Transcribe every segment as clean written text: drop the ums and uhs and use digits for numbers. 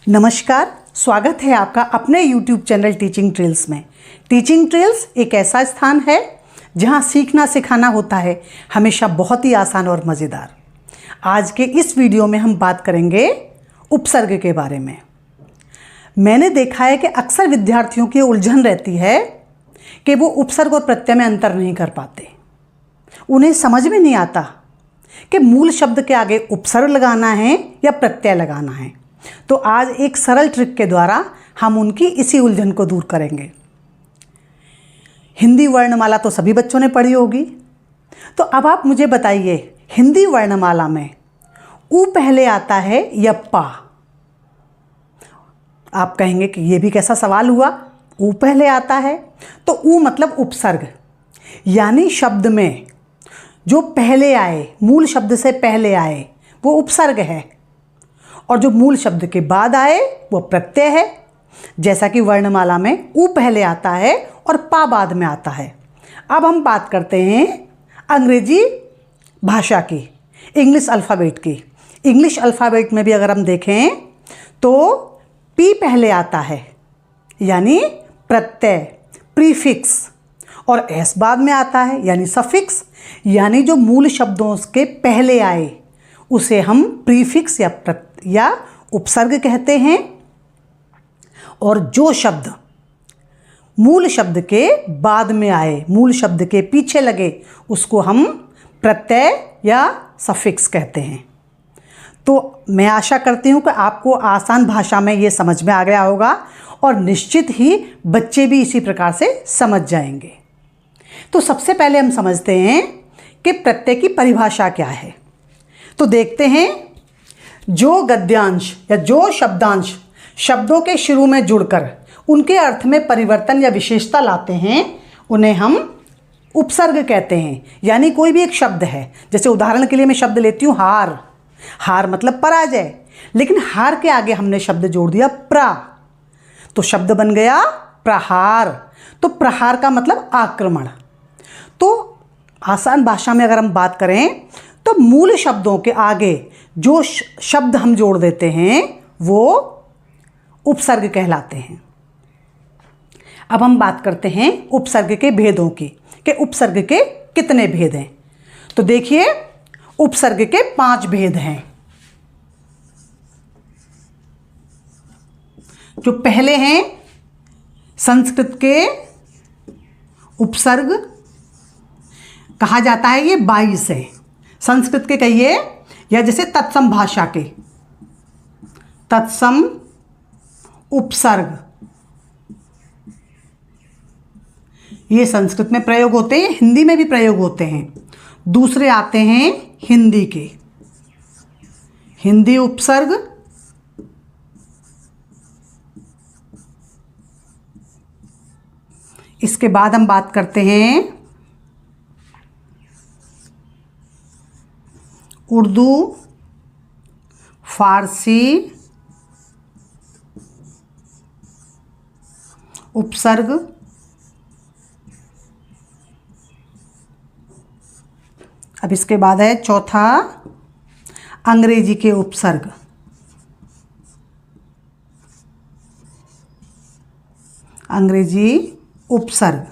नमस्कार, स्वागत है आपका अपने YouTube चैनल टीचिंग ट्रेल्स में। टीचिंग ट्रेल्स एक ऐसा स्थान है जहां सीखना सिखाना होता है हमेशा बहुत ही आसान और मज़ेदार। आज के इस वीडियो में हम बात करेंगे उपसर्ग के बारे में। मैंने देखा है कि अक्सर विद्यार्थियों की उलझन रहती है कि वो उपसर्ग और प्रत्यय में अंतर नहीं कर पाते। उन्हें समझ में नहीं आता कि मूल शब्द के आगे उपसर्ग लगाना है या प्रत्यय लगाना है। तो आज एक सरल ट्रिक के द्वारा हम उनकी इसी उलझन को दूर करेंगे। हिंदी वर्णमाला तो सभी बच्चों ने पढ़ी होगी, तो अब आप मुझे बताइए, हिंदी वर्णमाला में उ पहले आता है या पा? आप कहेंगे कि ये भी कैसा सवाल हुआ, उ पहले आता है। तो उ मतलब उपसर्ग, यानी शब्द में जो पहले आए, मूल शब्द से पहले आए, वो उपसर्ग है, और जो मूल शब्द के बाद आए वो प्रत्यय है। जैसा कि वर्णमाला में उ पहले आता है और पा बाद में आता है। अब हम बात करते हैं अंग्रेजी भाषा की, इंग्लिश अल्फ़ाबेट की। इंग्लिश अल्फ़ाबेट में भी अगर हम देखें तो पी पहले आता है, यानी प्रत्यय, प्रीफिक्स, और एस बाद में आता है, यानी सफिक्स। यानी जो मूल शब्दों के पहले आए उसे हम प्रीफिक्स या उपसर्ग कहते हैं, और जो शब्द मूल शब्द के बाद में आए, मूल शब्द के पीछे लगे, उसको हम प्रत्यय या सफिक्स कहते हैं। तो मैं आशा करती हूँ कि आपको आसान भाषा में ये समझ में आ गया होगा, और निश्चित ही बच्चे भी इसी प्रकार से समझ जाएंगे। तो सबसे पहले हम समझते हैं कि प्रत्यय की परिभाषा क्या है। तो देखते हैं, जो गद्यांश या जो शब्दांश शब्दों के शुरू में जुड़कर उनके अर्थ में परिवर्तन या विशेषता लाते हैं, उन्हें हम उपसर्ग कहते हैं। यानी कोई भी एक शब्द है, जैसे उदाहरण के लिए मैं शब्द लेती हूँ हार। हार मतलब पराजय, लेकिन हार के आगे हमने शब्द जोड़ दिया प्रा, तो शब्द बन गया प्रहार। तो प्रहार का मतलब आक्रमण। तो आसान भाषा में अगर हम बात करें तो मूल शब्दों के आगे जो शब्द हम जोड़ देते हैं वो उपसर्ग कहलाते हैं। अब हम बात करते हैं उपसर्ग के भेदों की, कि उपसर्ग के कितने भेद हैं। तो देखिए, उपसर्ग के 5 भेद हैं। जो पहले हैं, संस्कृत के उपसर्ग कहा जाता है, ये 22 है। संस्कृत के कहिए, या जैसे तत्सम भाषा के तत्सम उपसर्ग, ये संस्कृत में प्रयोग होते हैं, हिंदी में भी प्रयोग होते हैं। दूसरे आते हैं हिंदी के, हिंदी उपसर्ग, इसके बाद हम बात करते हैं उर्दू, फारसी उपसर्ग, अब इसके बाद है चौथा अंग्रेजी के उपसर्ग। अंग्रेजी उपसर्ग।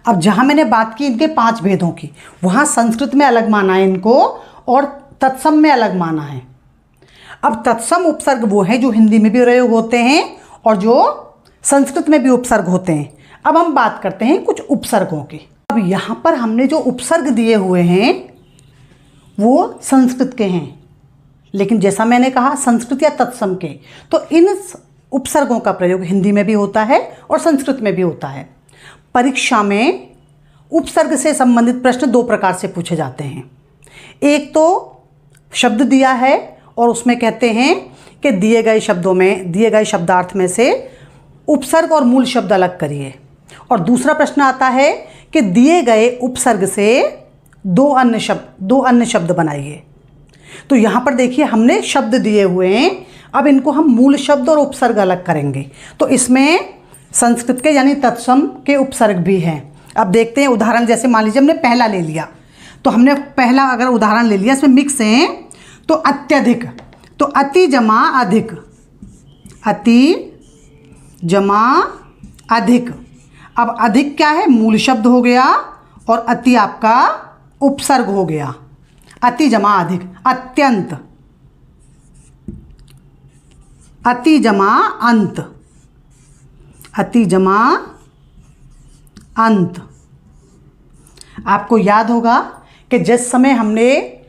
अब जहाँ मैंने बात की इनके 5 भेदों की, वहाँ संस्कृत में अलग माना है इनको और तत्सम में अलग माना है। अब तत्सम उपसर्ग वो हैं जो हिंदी में भी प्रयोग होते हैं और जो संस्कृत में भी उपसर्ग होते हैं। अब हम बात करते हैं कुछ उपसर्गों की। अब यहाँ पर हमने जो उपसर्ग दिए हुए हैं वो संस्कृत के हैं, लेकिन जैसा मैंने कहा संस्कृत या तत्सम के, तो इन उपसर्गों का प्रयोग हिंदी में भी होता है और संस्कृत में भी होता है। परीक्षा में उपसर्ग से संबंधित प्रश्न 2 प्रकार से पूछे जाते हैं। एक तो शब्द दिया है और उसमें कहते हैं कि दिए गए शब्दों में, दिए गए शब्दार्थ में से उपसर्ग और मूल शब्द अलग करिए। और दूसरा प्रश्न आता है कि दिए गए उपसर्ग से 2 अन्य शब्द बनाइए। तो यहाँ पर देखिए, हमने शब्द दिए हुए हैं, अब इनको हम मूल शब्द और उपसर्ग अलग करेंगे। तो इसमें संस्कृत के यानी तत्सम के उपसर्ग भी हैं। अब देखते हैं उदाहरण, जैसे मान लीजिए हमने पहला ले लिया, तो हमने पहला अगर उदाहरण ले लिया, इसमें मिक्स हैं, तो अत्यधिक, तो अति जमा अधिक, अति जमा अधिक। अब अधिक क्या है, मूल शब्द हो गया और अति आपका उपसर्ग हो गया। अति जमा अधिक, अत्यंत, अति जमा अंत, अति जमा अंत। आपको याद होगा कि जिस समय हमने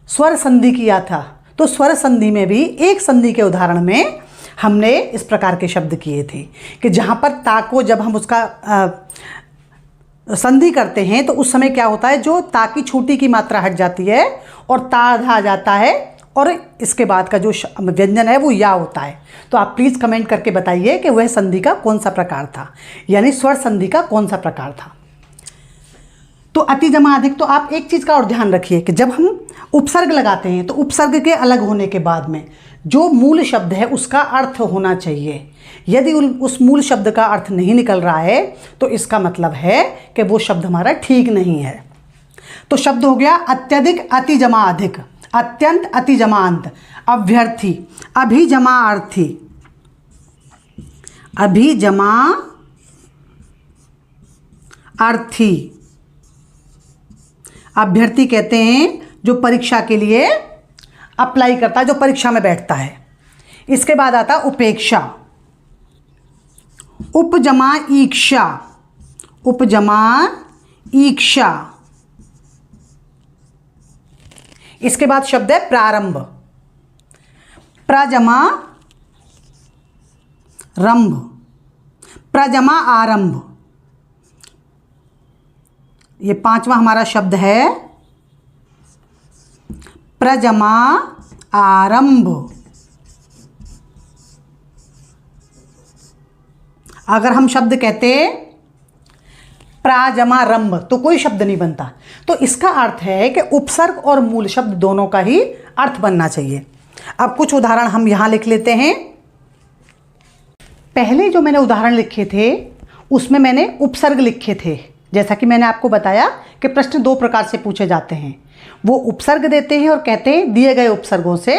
स्वर संधि किया था तो स्वर संधि में भी एक संधि के उदाहरण में हमने इस प्रकार के शब्द किए थे कि जहाँ पर ता को जब हम उसका संधि करते हैं तो उस समय क्या होता है, जो ता की छोटी की मात्रा हट जाती है और ता आ जाता है और इसके बाद का जो व्यंजन है वो या होता है। तो आप प्लीज़ कमेंट करके बताइए कि वह संधि का कौन सा प्रकार था, यानी स्वर संधि का कौन सा प्रकार था। तो अति जमा अधिक। तो आप एक चीज़ का और ध्यान रखिए कि जब हम उपसर्ग लगाते हैं तो उपसर्ग के अलग होने के बाद में जो मूल शब्द है उसका अर्थ होना चाहिए। यदि उस मूल शब्द का अर्थ नहीं निकल रहा है तो इसका मतलब है कि वो शब्द हमारा ठीक नहीं है। तो शब्द हो गया अत्यधिक, अति जमा अधिक, अत्यंत, अति जमा अंत, अभ्यर्थी, अभी जमा अर्थी, अभी जमा अर्थी। अभ्यर्थी कहते हैं जो परीक्षा के लिए अप्लाई करता है, जो परीक्षा में बैठता है। इसके बाद आता उपेक्षा, उपजमा ईक्षा, उपजमा ईक्षा। इसके बाद शब्द है प्रारंभ, प्रजमा रंभ, प्रजमा आरंभ। ये पांचवा हमारा शब्द है प्रजमा आरंभ। अगर हम शब्द कहते प्राजमा रंभ तो कोई शब्द नहीं बनता। तो इसका अर्थ है कि उपसर्ग और मूल शब्द दोनों का ही अर्थ बनना चाहिए। अब कुछ उदाहरण हम यहां लिख लेते हैं। पहले जो मैंने उदाहरण लिखे थे उसमें मैंने उपसर्ग लिखे थे। जैसा कि मैंने आपको बताया कि प्रश्न दो प्रकार से पूछे जाते हैं। वो उपसर्ग देते हैं और कहते हैं दिए गए उपसर्गों से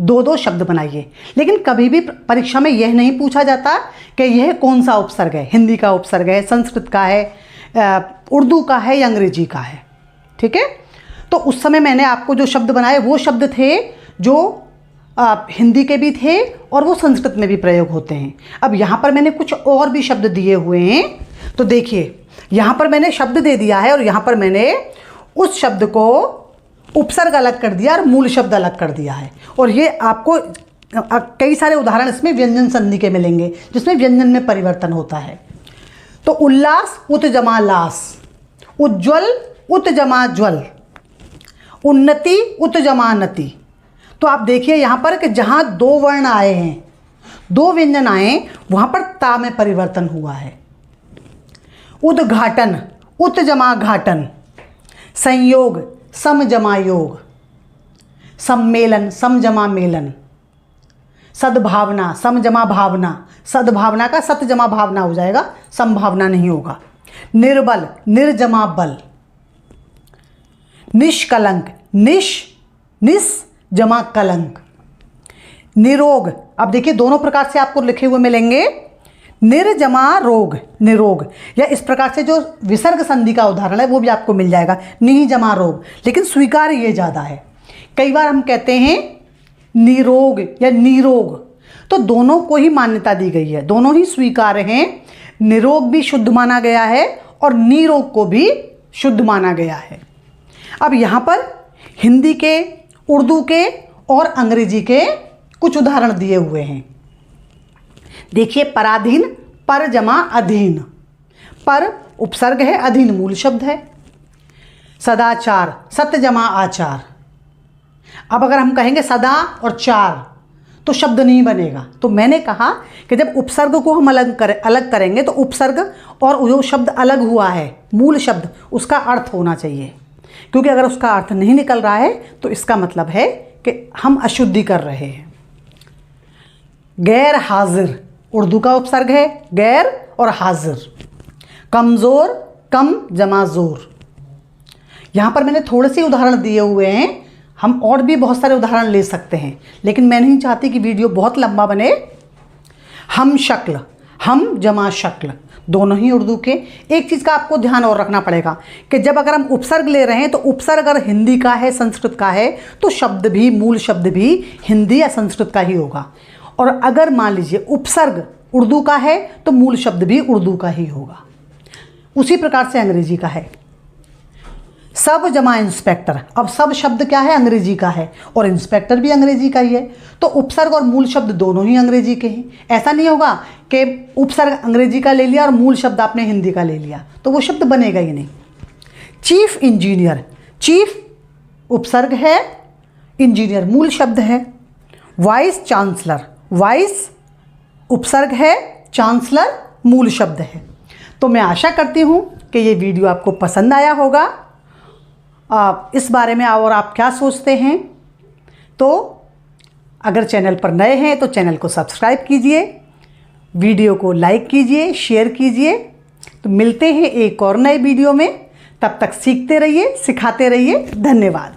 दो दो शब्द बनाइए। लेकिन कभी भी परीक्षा में यह नहीं पूछा जाता कि यह कौन सा उपसर्ग है, हिंदी का उपसर्ग है, संस्कृत का है, उर्दू का है या अंग्रेजी का है। ठीक है। तो उस समय मैंने आपको जो शब्द बनाए वो शब्द थे जो हिंदी के भी थे और वो संस्कृत में भी प्रयोग होते हैं। अब यहाँ पर मैंने कुछ और भी शब्द दिए हुए हैं। तो देखिए यहाँ पर मैंने शब्द दे दिया है और यहाँ पर मैंने उस शब्द को उपसर्ग अलग कर दिया और मूल शब्द अलग कर दिया है। और ये आपको कई सारे उदाहरण इसमें व्यंजन संधि के मिलेंगे जिसमें व्यंजन में परिवर्तन होता है। तो उल्लास उत जमा लास, उज्ज्वल उत जमा ज्वल, उन्नति उत जमा नति। तो आप देखिए यहाँ पर कि जहाँ दो वर्ण आए हैं, दो व्यंजन आए, वहाँ पर ता में परिवर्तन हुआ है। उद्घाटन उत जमा घाटन, संयोग सम जमा योग, सम्मेलन सम जमा मेलन, सद्भावना सम जमा भावना, सद्भावना का सत जमा भावना हो जाएगा, संभावना नहीं होगा। निर्बल निर्जमा बल, निष्कलंक निस जमा कलंक, निरोग। अब देखिए दोनों प्रकार से आपको लिखे हुए मिलेंगे, निर्जमा रोग निरोग, या इस प्रकार से जो विसर्ग संधि का उदाहरण है वो भी आपको मिल जाएगा, निजमा रोग। लेकिन स्वीकार ये ज़्यादा है। कई बार हम कहते हैं निरोग या निरोग, तो दोनों को ही मान्यता दी गई है, दोनों ही स्वीकार्य हैं। निरोग भी शुद्ध माना गया है और निरोग को भी शुद्ध माना गया है। अब यहाँ पर हिंदी के, उर्दू के और अंग्रेजी के कुछ उदाहरण दिए हुए हैं। देखिए पराधीन पर जमा अधीन, पर उपसर्ग है, अधीन मूल शब्द है। सदाचार सत जमा आचार। अब अगर हम कहेंगे सदा और चार तो शब्द नहीं बनेगा। तो मैंने कहा कि जब उपसर्ग को हम अलग करेंगे तो उपसर्ग और जो शब्द अलग हुआ है मूल शब्द, उसका अर्थ होना चाहिए। क्योंकि अगर उसका अर्थ नहीं निकल रहा है तो इसका मतलब है कि हम अशुद्धि कर रहे हैं। गैर हाजिर उर्दू का उपसर्ग है, गैर और हाजिर। कमज़ोर कम जमा जोर। यहाँ पर मैंने थोड़े से उदाहरण दिए हुए हैं, हम और भी बहुत सारे उदाहरण ले सकते हैं, लेकिन मैं नहीं चाहती कि वीडियो बहुत लंबा बने। हम शक्ल, हम जमा शक्ल, दोनों ही उर्दू के। एक चीज़ का आपको ध्यान और रखना पड़ेगा कि जब अगर हम उपसर्ग ले रहे हैं तो उपसर्ग अगर हिंदी का है, संस्कृत का है, तो शब्द भी, मूल शब्द भी हिंदी या संस्कृत का ही होगा। और अगर मान लीजिए उपसर्ग उर्दू का है तो मूल शब्द भी उर्दू का ही होगा। उसी प्रकार से अंग्रेजी का है। सब जमा इंस्पेक्टर, अब सब शब्द क्या है? अंग्रेजी का है, और इंस्पेक्टर भी अंग्रेजी का ही है, तो उपसर्ग और मूल शब्द दोनों ही अंग्रेजी के हैं। ऐसा नहीं होगा कि उपसर्ग अंग्रेजी का ले लिया और मूल शब्द आपने हिंदी का ले लिया, तो वो शब्द बनेगा ही नहीं। चीफ इंजीनियर, चीफ उपसर्ग है, इंजीनियर मूल शब्द है। वाइस चांसलर, वाइस उपसर्ग है, चांसलर मूल शब्द है। तो मैं आशा करती हूँ कि ये वीडियो आपको पसंद आया होगा। इस बारे में और आप क्या सोचते हैं? तो अगर चैनल पर नए हैं तो चैनल को सब्सक्राइब कीजिए, वीडियो को लाइक कीजिए, शेयर कीजिए। तो मिलते हैं एक और नए वीडियो में, तब तक सीखते रहिए, सिखाते रहिए। धन्यवाद।